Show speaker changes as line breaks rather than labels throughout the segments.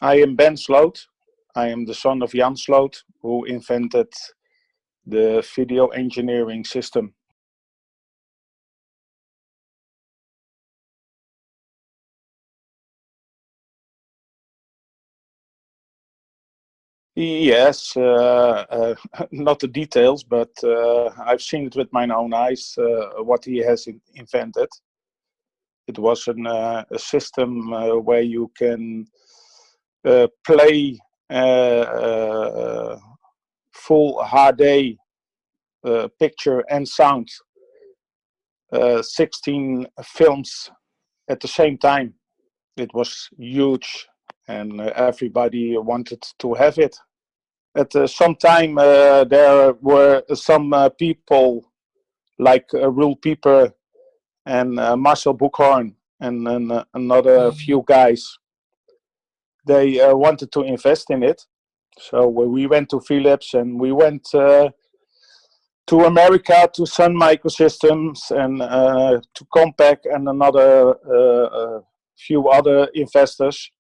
I am Ben Sloot. I am the son of Jan Sloot, who invented the video engineering system. Yes, not the details, but I've seen it with my own eyes, what he has invented. It was a system where you can play full HD picture and sound, 16 films at the same time. It was huge, and everybody wanted to have it. At some time, there were some people like Roel Pieper and Marcel Buchhorn and another few guys. They wanted to invest in it. So we went to Philips and we went to America, to Sun Microsystems and to Compaq and another few other investors.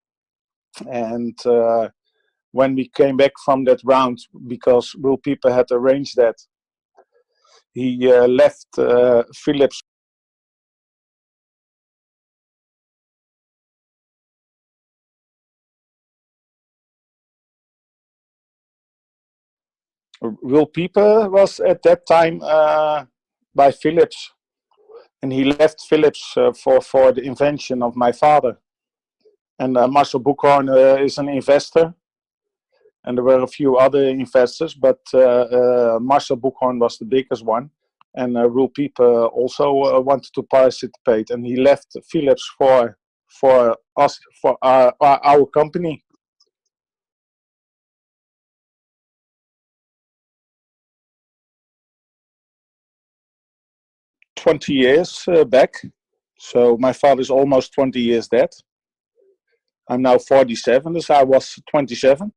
And when we came back from that round, because Roel Pieper had arranged that, he left Philips. Roel Pieper was at that time by Philips, and he left Philips for the invention of my father. And Marcel Buchhorn is an investor, and there were a few other investors, but Marcel Buchhorn was the biggest one, and Roel Pieper also wanted to participate, and he left Philips for us, for our company. 20 years back. So my father is almost 20 years dead. I'm now 47, as I was 27.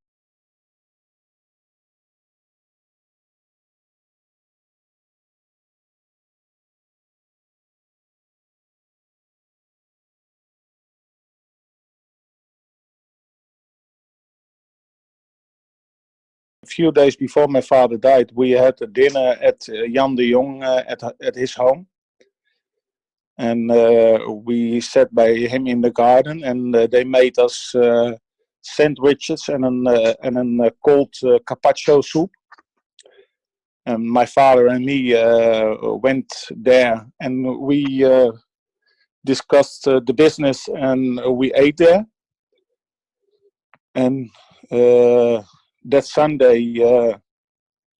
A few days before my father died, we had a dinner at Jan de Jong at his home. And we sat by him in the garden, and they made us sandwiches and a cold carpaccio soup. And my father and me went there, and we discussed the business, and we ate there. And that Sunday,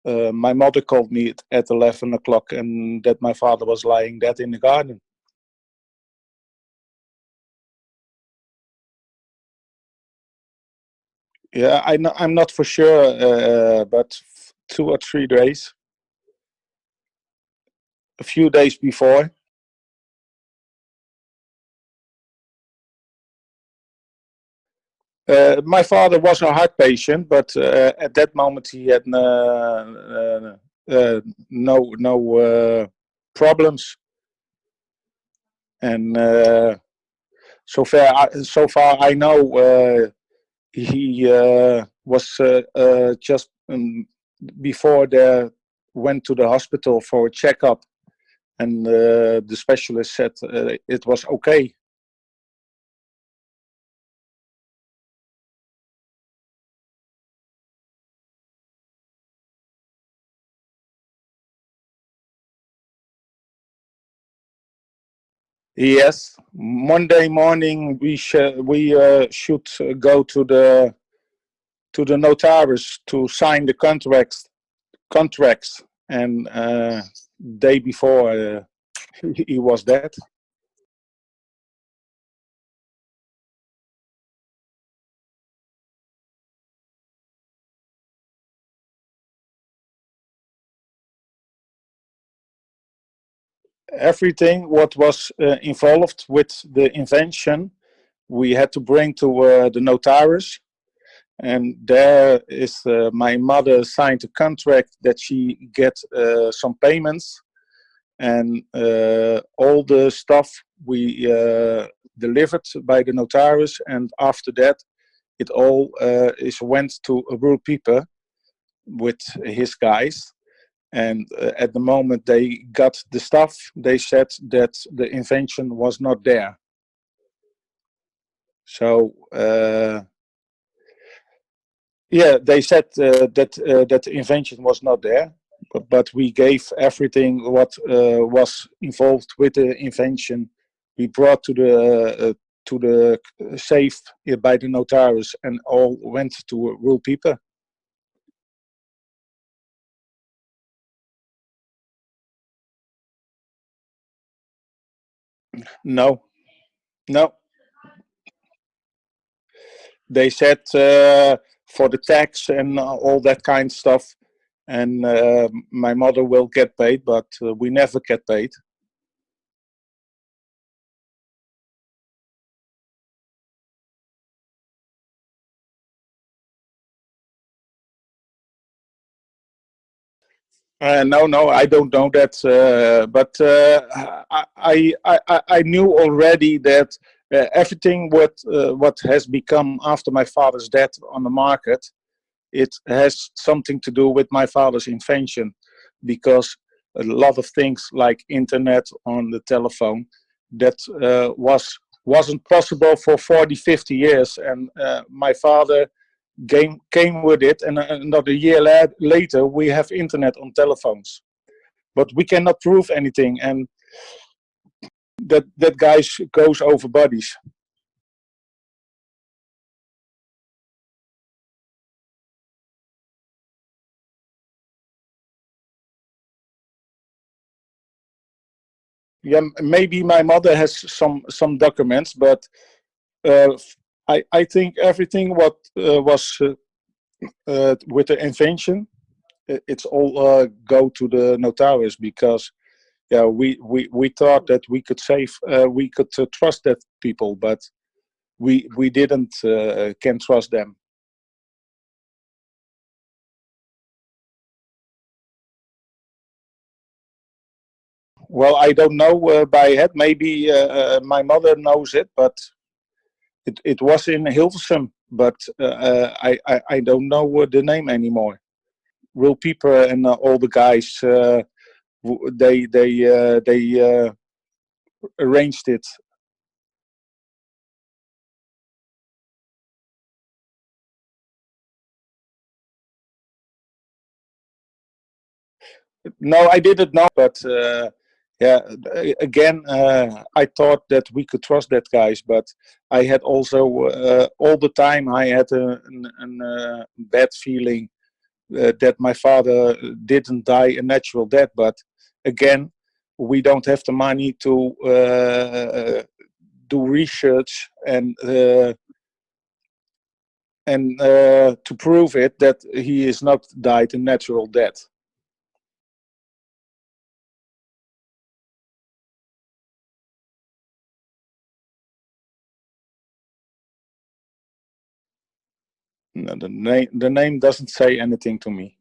my mother called me at 11 o'clock, and that my father was lying dead in the garden. Yeah, I'm not for sure, but 2 or 3 days. A few days before. My father was a heart patient, but at that moment he had no problems. And so far I know, he was just before they went to the hospital for a checkup, and the specialist said it was okay. Yes, Monday morning we should go to the notaries to sign the contracts, and day before he was dead. Everything what was involved with the invention, we had to bring to the notaries, and there is my mother signed a contract that she get some payments, and all the stuff we delivered by the notaris, and after that it all is went to Roel Pieper with his guys. And at the moment they got the stuff, they said that the invention was not there. So yeah, they said that the invention was not there, but we gave everything what was involved with the invention. We brought to the safe by the notaris, and all went to Roel Pieper. No, no. They said for the tax and all that kind of stuff, and my mother will get paid, but we never get paid. No, no, I don't know that, but I knew already that everything what has become after my father's death on the market, it has something to do with my father's invention, because a lot of things like internet on the telephone, that wasn't possible for 40, 50 years, and my father came with it, and another year later we have internet on telephones, but we cannot prove anything, and that guy goes over bodies. Yeah, maybe my mother has some documents, but uh, I think everything what was with the invention, it's all go to the notaris, because yeah, we thought that we could save, we could trust that people, but we didn't can trust them. Well, I don't know by head. Maybe my mother knows it, but it was in Hilversum. But I don't know the name anymore. Will Pieper and all the guys, they arranged it. No, I didn't know, but yeah, again, I thought that we could trust that guys, but I had also all the time I had a bad feeling that my father didn't die a natural death. But again, we don't have the money to do research and to prove it that he is not died a natural death. No, the name doesn't say anything to me.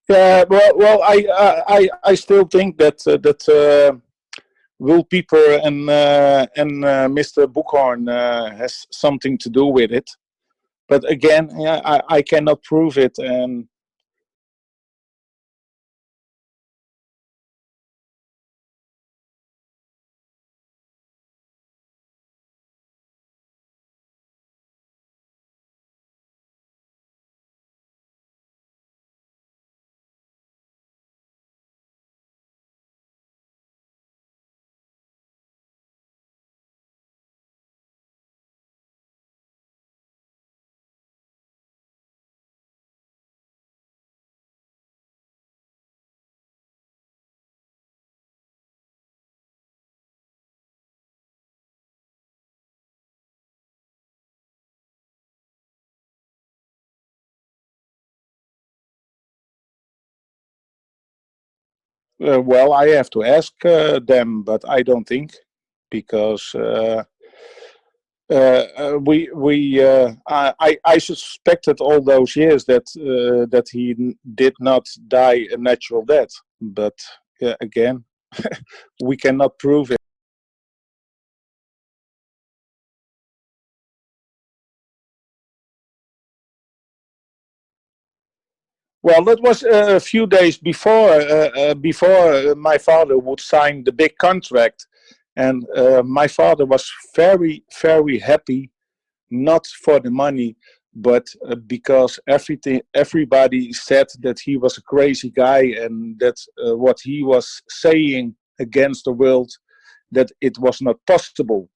Yeah, well, I still think that Will Pieper and Mr. Boekhorn has something to do with it. But again, yeah, I cannot prove it, and well, I have to ask them, but I don't think, because I suspected all those years that he did not die a natural death, but again, we cannot prove it. Well, that was a few days before my father would sign the big contract, and my father was very happy, not for the money, but because everybody said that he was a crazy guy, and that what he was saying against the world, that it was not possible.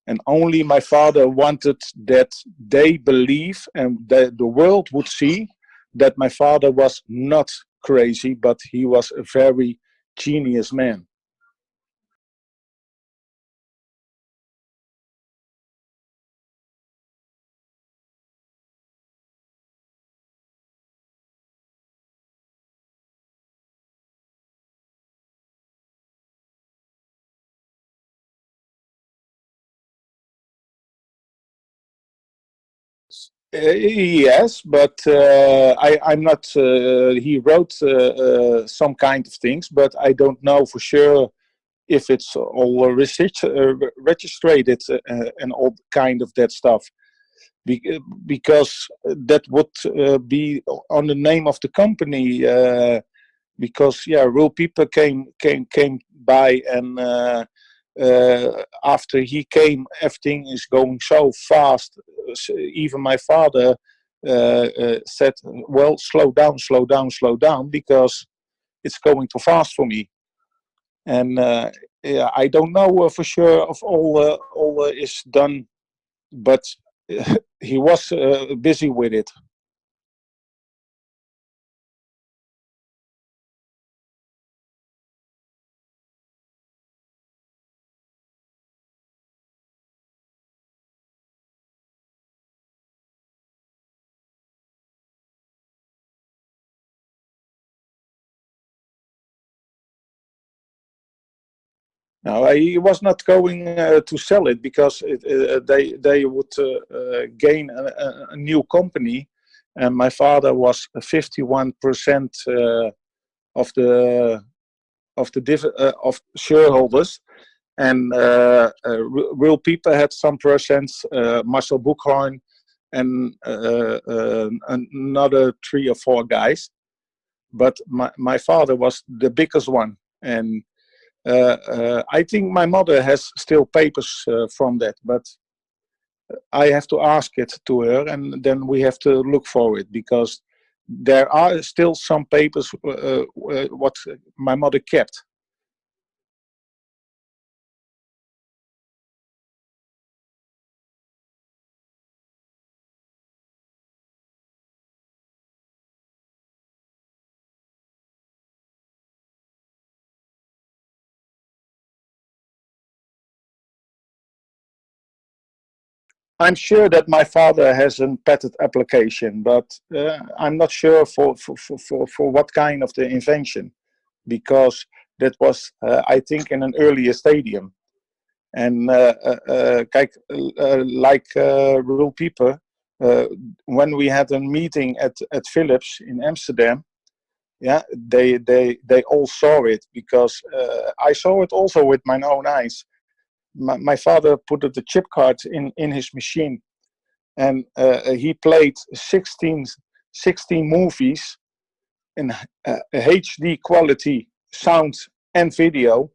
And only my father wanted that they believe and that the world would see that my father was not crazy, but he was a very genius man. Yes, but I'm not. He wrote some kind of things, but I don't know for sure if it's all registered and all kind of that stuff. Because that would be on the name of the company. Because yeah, Roel Pieper came by, and after he came, everything is going so fast. Even my father said, "Well, slow down, slow down, slow down, because it's going too fast for me." And yeah, I don't know for sure if all is done, but he was busy with it. No, he was not going to sell it because they would gain a new company, and my father was 51% of the of shareholders, and Will Pieper had some percents, Marcel Boekhorn, and another three or four guys, but my father was the biggest one, and I think my mother has still papers from that, but I have to ask it to her, and then we have to look for it because there are still some papers what my mother kept. I'm sure that my father has a patent application, but I'm not sure for what kind of the invention, because that was, I think, in an earlier stadium. En kijk, like Roel Pieper, when we had a meeting at Philips in Amsterdam, yeah, they all saw it because I saw it also with my own eyes. My father put the chip card in his machine, and he played 16 movies in HD quality, sound and video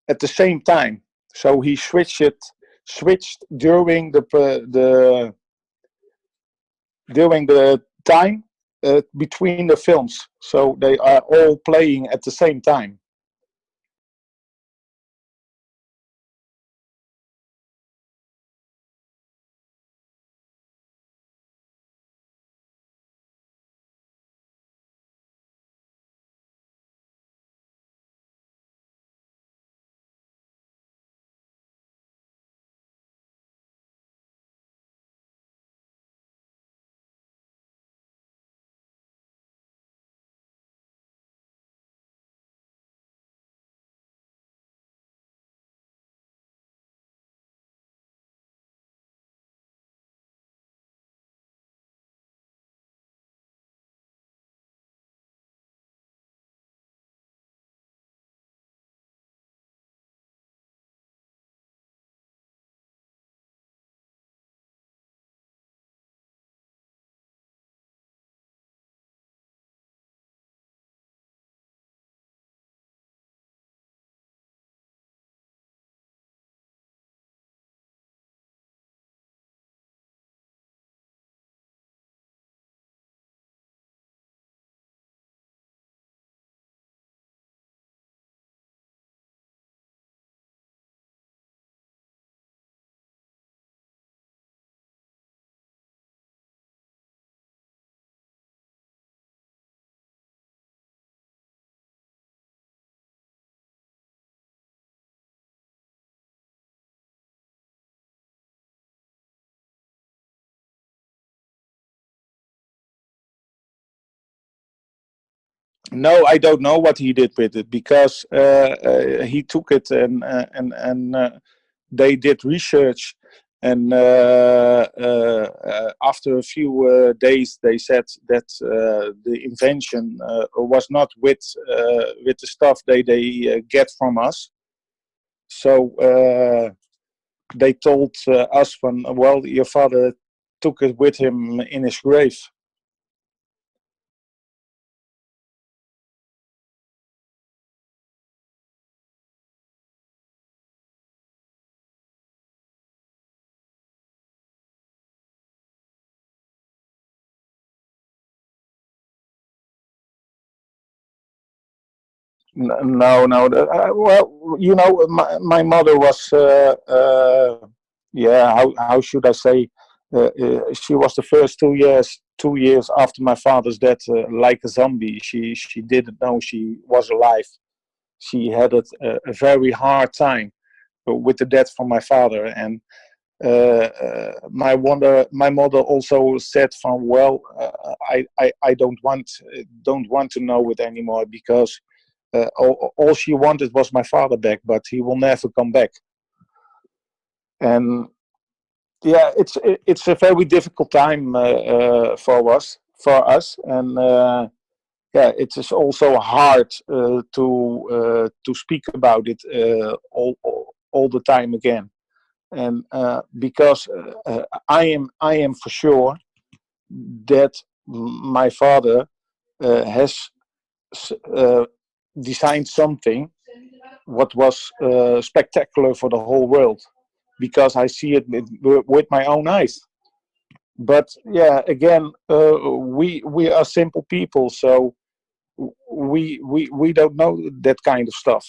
at the same time. So he switched during the time between the films. So they are all playing at the same time. No, I don't know what he did with it because he took it and they did research, and after a few days they said that the invention was not with the stuff they get from us. So they told us, from, well, your father took it with him in his grave. No, no. Well, you know, my mother was, yeah. How should I say? She was the first 2 years, 2 years after my father's death, like a zombie. She didn't know she was alive. She had a very hard time with the death from my father, and my mother also said, "From well, I don't want to know it anymore because." All she wanted was my father back, but he will never come back. And yeah, it's a very difficult time for us, and yeah, it is also hard to speak about it all the time again. And because I am for sure that my father has uh, designed something what was spectacular for the whole world, because I see it with my own eyes. But yeah, again, we are simple people, so we don't know that kind of stuff.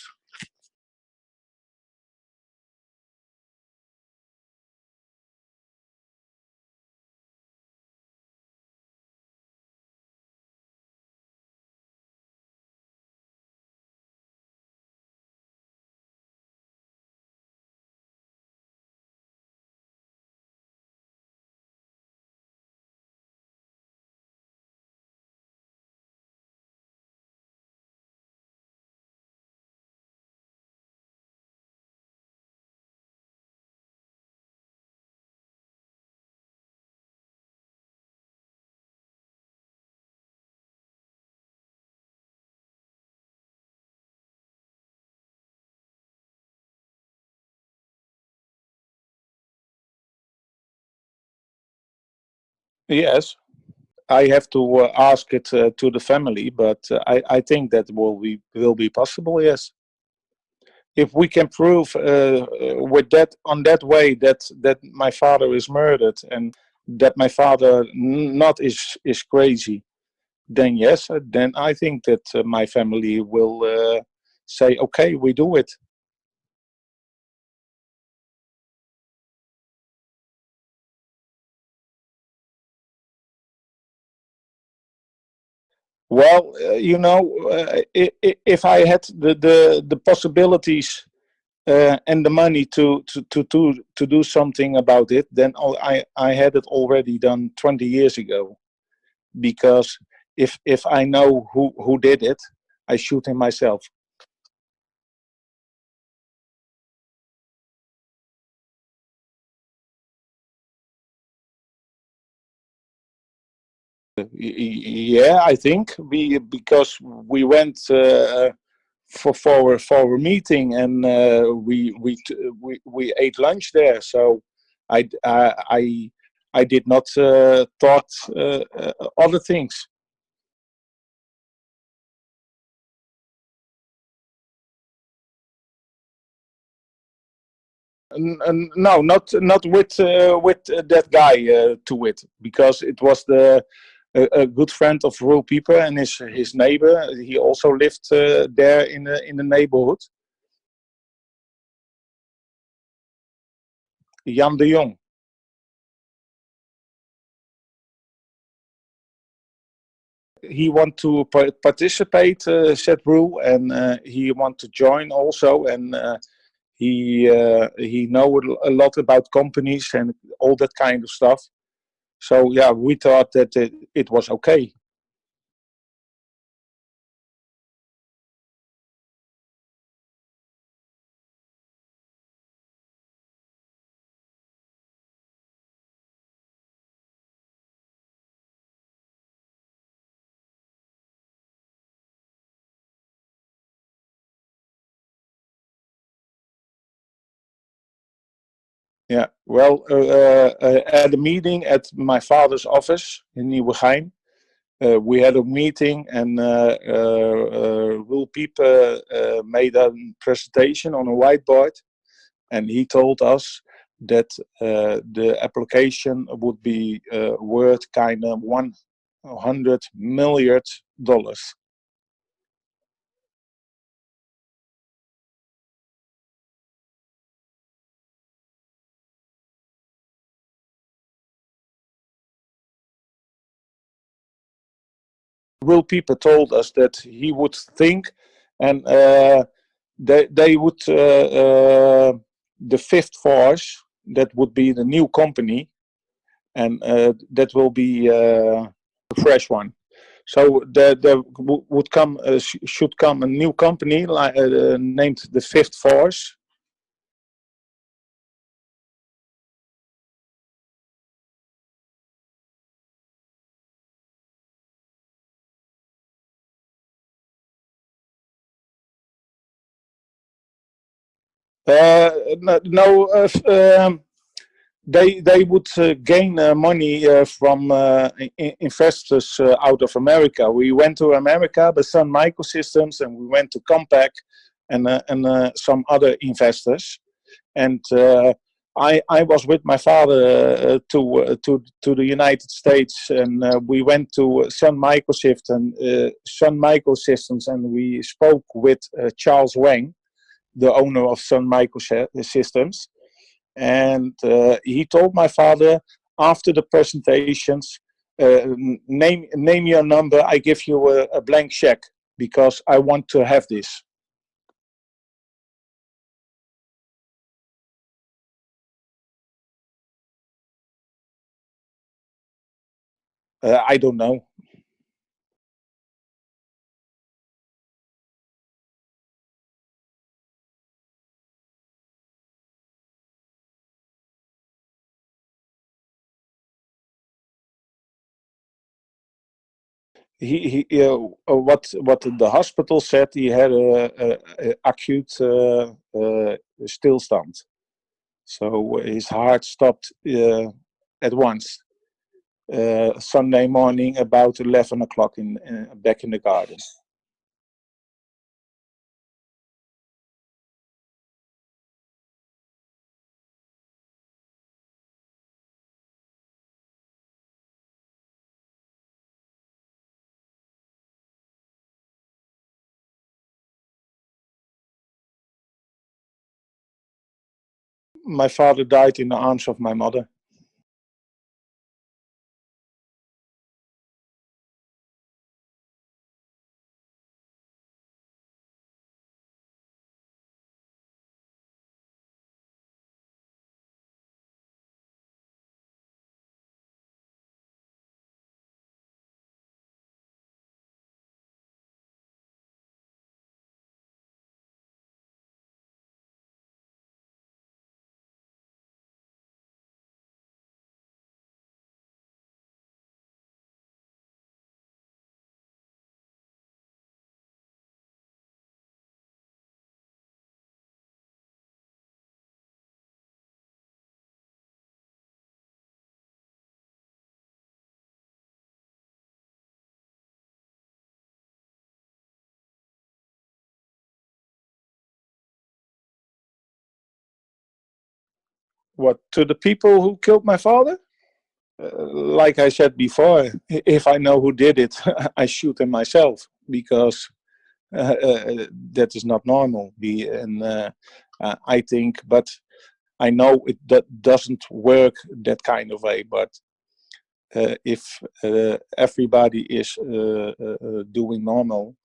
Yes, I have to ask it to the family, but I think that will be possible. Yes, if we can prove with that on that way that my father is murdered and that my father not is crazy, then yes, then I think that my family will say, okay, we do it. Well, if I had the possibilities and the money to do something about it, then I had it already done 20 years ago. Because if I know who did it, I shoot him myself. Yeah, I think we because we went for a meeting, and we ate lunch there. So I did not thought other things. No, not with that guy to it, because it was a good friend of Roel Pieper and his neighbor. He also lived there in the neighborhood. Jan de Jong. He want to participate, said Roel, and he want to join also, and he know a lot about companies and all that kind of stuff. So yeah, we thought that it was okay. Yeah, well, at a meeting at my father's office in Nieuwegein, we had a meeting, and Roel Pieper made a presentation on a whiteboard, and he told us that the application would be worth kind of $100 million. Will Pieper told us that he would think, and they would the fifth force, that would be the new company, and that will be a fresh one. So there would come should come a new company named the Fifth Force. No, they would gain money from investors out of America. We went to America, the Sun Microsystems, and we went to Compaq and some other investors. And I was with my father to the United States, and we went to Sun Microsystems, and we spoke with Charles Wang, the owner of Sun Microsystems, and he told my father after the presentations, name your number, I give you a blank check because I want to have this. I don't know. What the hospital said, he had a acute stillstand, so his heart stopped at once. Sunday morning about 11 o'clock back in the garden. My father died in the arms of my mother. What, to the people who killed my father? Like I said before, if I know who did it, I shoot him myself, because that is not normal. I think, but I know that doesn't work that kind of way. But if everybody is doing normal,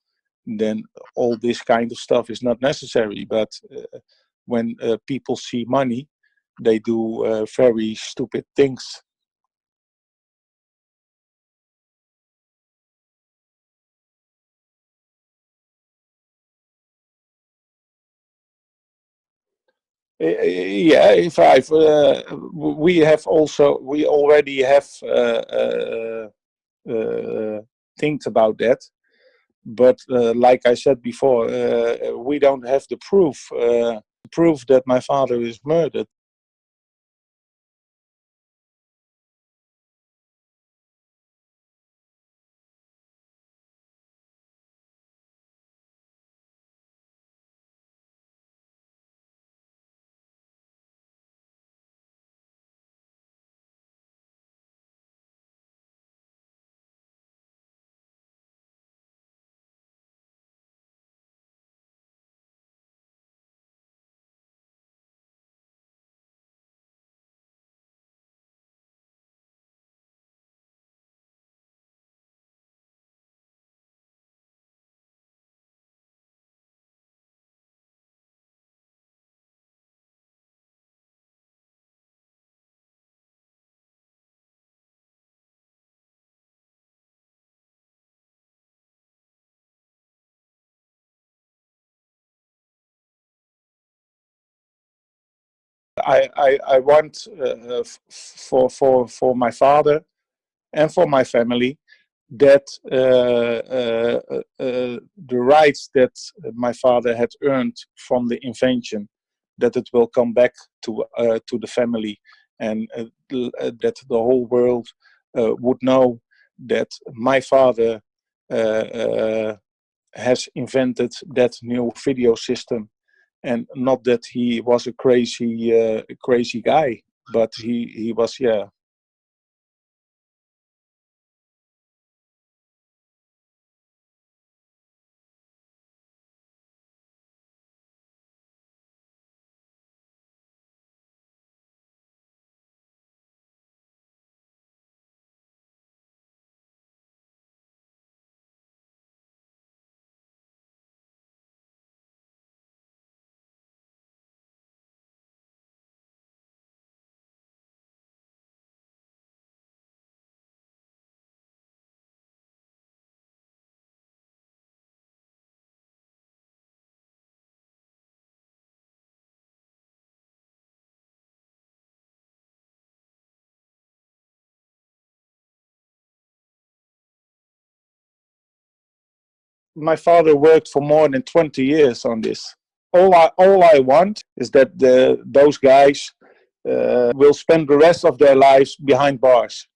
then all this kind of stuff is not necessary. But when people see money, they do very stupid things. Yeah, if I've we already have think about that, but like I said before, we don't have the proof that my father is murdered. I want for my father and for my family that the rights that my father had earned from the invention, that it will come back to the family, and that the whole world would know that my father has invented that new video system, and not that he was a crazy guy, but he was, yeah. My father worked for more than 20 years on this. All I want is that those guys will spend the rest of their lives behind bars.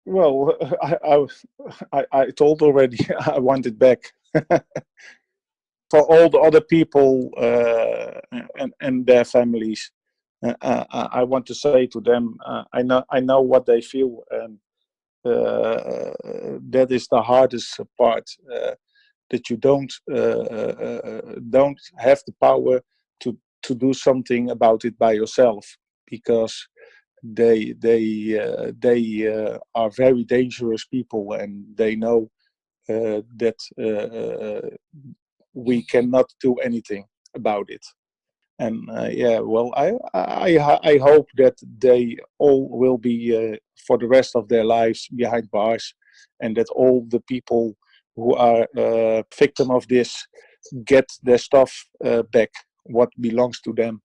Well, I told already I want it back. For all the other people and their families. I want to say to them, I know what they feel, and that is the hardest part. That you don't have the power to do something about it by yourself, because they are very dangerous people, and they know that we cannot do anything about it. And yeah, well, I hope that they all will be for the rest of their lives behind bars, and that all the people who are victim of this get their stuff back, what belongs to them.